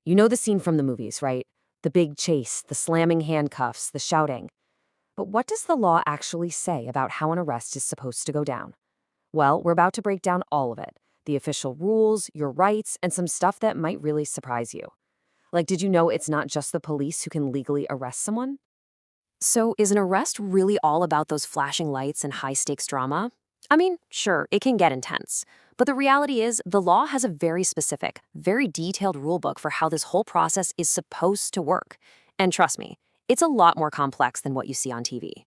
You know the scene from the movies, right? The big chase, the slamming handcuffs, the shouting. But what does the law actually say about how an arrest is supposed to go down? Well, we're about to break down all of it. The official rules, your rights, and some stuff that might really surprise you. Like, did you know it's not just the police who can legally arrest someone? So, is an arrest really all about those flashing lights and high-stakes drama? I mean, sure, it can get intense. But the reality is, the law has a very specific, very detailed rulebook for how this whole process is supposed to work. And trust me, it's a lot more complex than what you see on TV.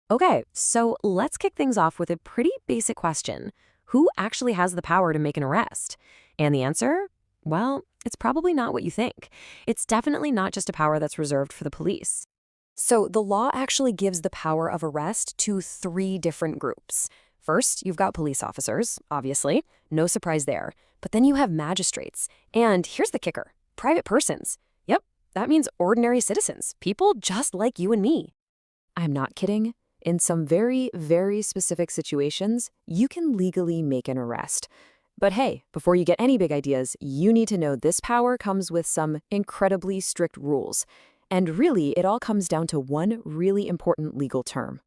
Okay, so let's kick things off with a pretty basic question. Who actually has the power to make an arrest? And the answer? Well, it's probably not what you think. It's definitely not just a power that's reserved for the police. So the law actually gives the power of arrest to 3 different groups. First, you've got police officers, obviously. No surprise there. But then you have magistrates. And here's the kicker. Private persons. Yep, that means ordinary citizens. People just like you and me. I'm not kidding. In some very, very specific situations, you can legally make an arrest. But hey, before you get any big ideas, you need to know this power comes with some incredibly strict rules. And really, it all comes down to one really important legal term.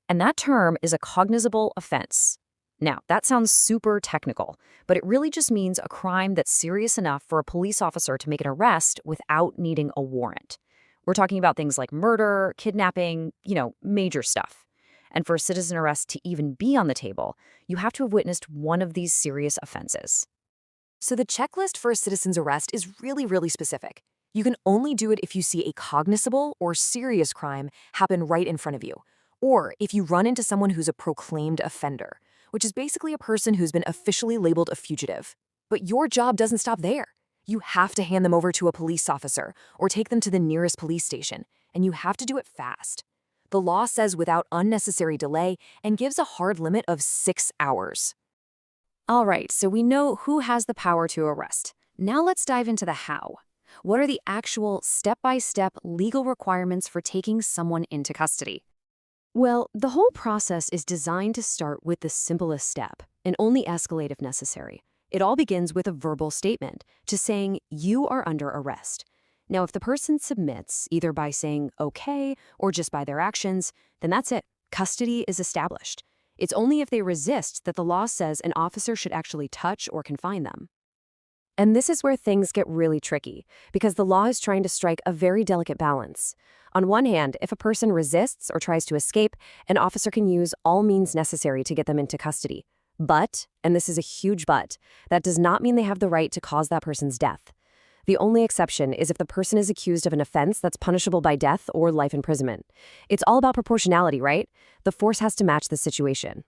And that term is a cognizable offense. Now, that sounds super technical, but it really just means a crime that's serious enough for a police officer to make an arrest without needing a warrant. We're talking about things like murder, kidnapping, major stuff. And for a citizen arrest to even be on the table, you have to have witnessed one of these serious offenses. So the checklist for a citizen's arrest is really, really specific. You can only do it if you see a cognizable or serious crime happen right in front of you, or if you run into someone who's a proclaimed offender, which is basically a person who's been officially labeled a fugitive. But your job doesn't stop there. You have to hand them over to a police officer or take them to the nearest police station, and you have to do it fast. The law says without unnecessary delay and gives a hard limit of 6 hours. All right, so we know who has the power to arrest. Now let's dive into the how. What are the actual step-by-step legal requirements for taking someone into custody? Well, the whole process is designed to start with the simplest step and only escalate if necessary. It all begins with a verbal statement, just saying, you are under arrest. Now, if the person submits, either by saying okay or just by their actions, then that's it. Custody is established. It's only if they resist that the law says an officer should actually touch or confine them. And this is where things get really tricky, because the law is trying to strike a very delicate balance. On one hand, if a person resists or tries to escape, an officer can use all means necessary to get them into custody. But, and this is a huge but, that does not mean they have the right to cause that person's death. The only exception is if the person is accused of an offense that's punishable by death or life imprisonment. It's all about proportionality, right? The force has to match the situation.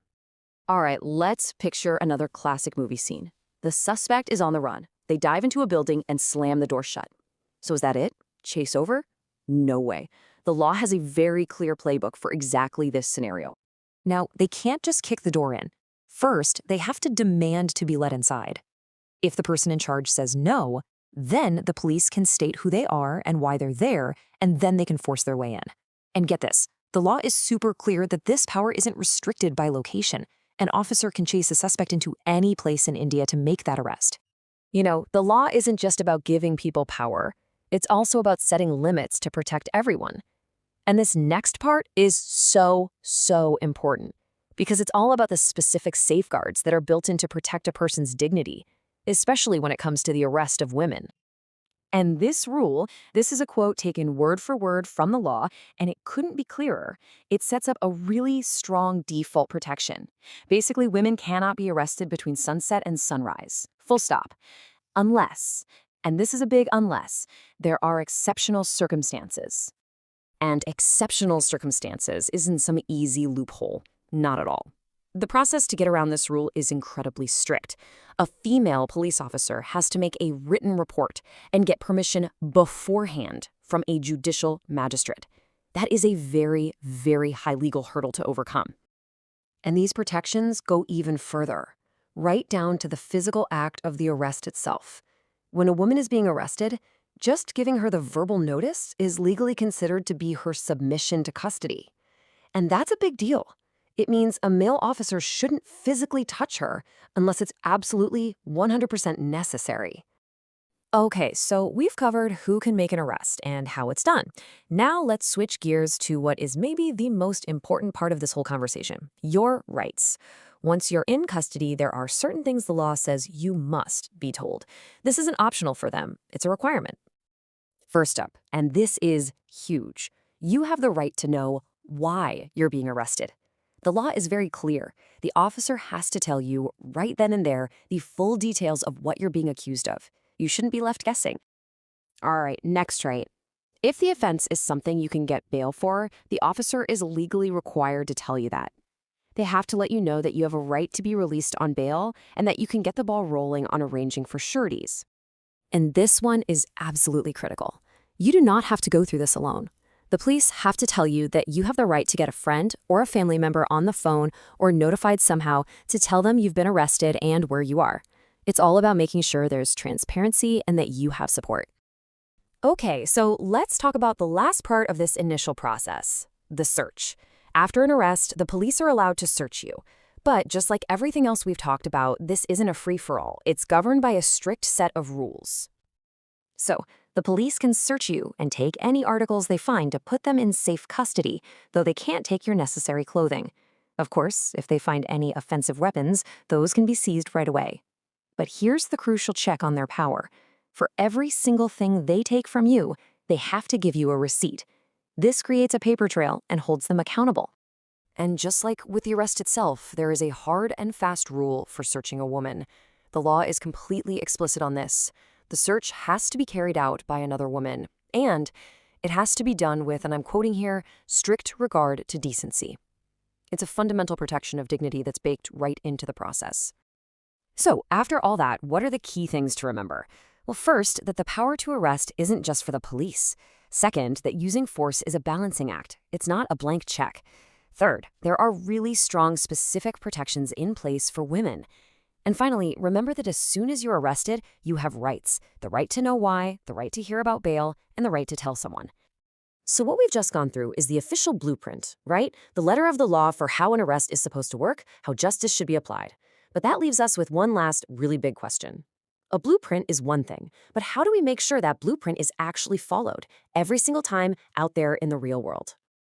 All right, let's picture another classic movie scene. The suspect is on the run. They dive into a building and slam the door shut. So is that it? Chase over? No way. The law has a very clear playbook for exactly this scenario. Now, they can't just kick the door in. First, they have to demand to be let inside. If the person in charge says no, then the police can state who they are and why they're there, and then they can force their way in. And get this, the law is super clear that this power isn't restricted by location. An officer can chase a suspect into any place in India to make that arrest. The law isn't just about giving people power. It's also about setting limits to protect everyone. And this next part is so, so important, because it's all about the specific safeguards that are built in to protect a person's dignity, especially when it comes to the arrest of women. And this is a quote taken word for word from the law, and it couldn't be clearer. It sets up a really strong default protection. Basically, women cannot be arrested between sunset and sunrise. Full stop. Unless, and this is a big unless, there are exceptional circumstances. And exceptional circumstances isn't some easy loophole. Not at all. The process to get around this rule is incredibly strict. A female police officer has to make a written report and get permission beforehand from a judicial magistrate. That is a very, very high legal hurdle to overcome. And these protections go even further, right down to the physical act of the arrest itself. When a woman is being arrested, just giving her the verbal notice is legally considered to be her submission to custody. And that's a big deal. It means a male officer shouldn't physically touch her unless it's absolutely 100% necessary. Okay, so we've covered who can make an arrest and how it's done. Now let's switch gears to what is maybe the most important part of this whole conversation, your rights. Once you're in custody, there are certain things the law says you must be told. This isn't optional for them, it's a requirement. First up, and this is huge, you have the right to know why you're being arrested. The law is very clear. The officer has to tell you right then and there the full details of what you're being accused of. You shouldn't be left guessing. All right, next right. If the offense is something you can get bail for, the officer is legally required to tell you that. They have to let you know that you have a right to be released on bail and that you can get the ball rolling on arranging for sureties. And this one is absolutely critical. You do not have to go through this alone. The police have to tell you that you have the right to get a friend or a family member on the phone or notified somehow to tell them you've been arrested and where you are. It's all about making sure there's transparency and that you have support. Okay, so let's talk about the last part of this initial process, the search. After an arrest, the police are allowed to search you. But just like everything else we've talked about, this isn't a free-for-all. It's governed by a strict set of rules. So, the police can search you and take any articles they find to put them in safe custody, though they can't take your necessary clothing. Of course, if they find any offensive weapons, those can be seized right away. But here's the crucial check on their power. For every single thing they take from you, they have to give you a receipt. This creates a paper trail and holds them accountable. And just like with the arrest itself, there is a hard and fast rule for searching a woman. The law is completely explicit on this. The search has to be carried out by another woman, and it has to be done with, and I'm quoting here, strict regard to decency. It's a fundamental protection of dignity that's baked right into the process. So, after all that, what are the key things to remember? Well, first, that the power to arrest isn't just for the police. Second, that using force is a balancing act. It's not a blank check. Third, there are really strong specific protections in place for women. And finally, remember that as soon as you're arrested, you have rights. The right to know why, the right to hear about bail, and the right to tell someone. So what we've just gone through is the official blueprint, right? The letter of the law for how an arrest is supposed to work, how justice should be applied. But that leaves us with one last really big question. A blueprint is one thing, but how do we make sure that blueprint is actually followed every single time out there in the real world?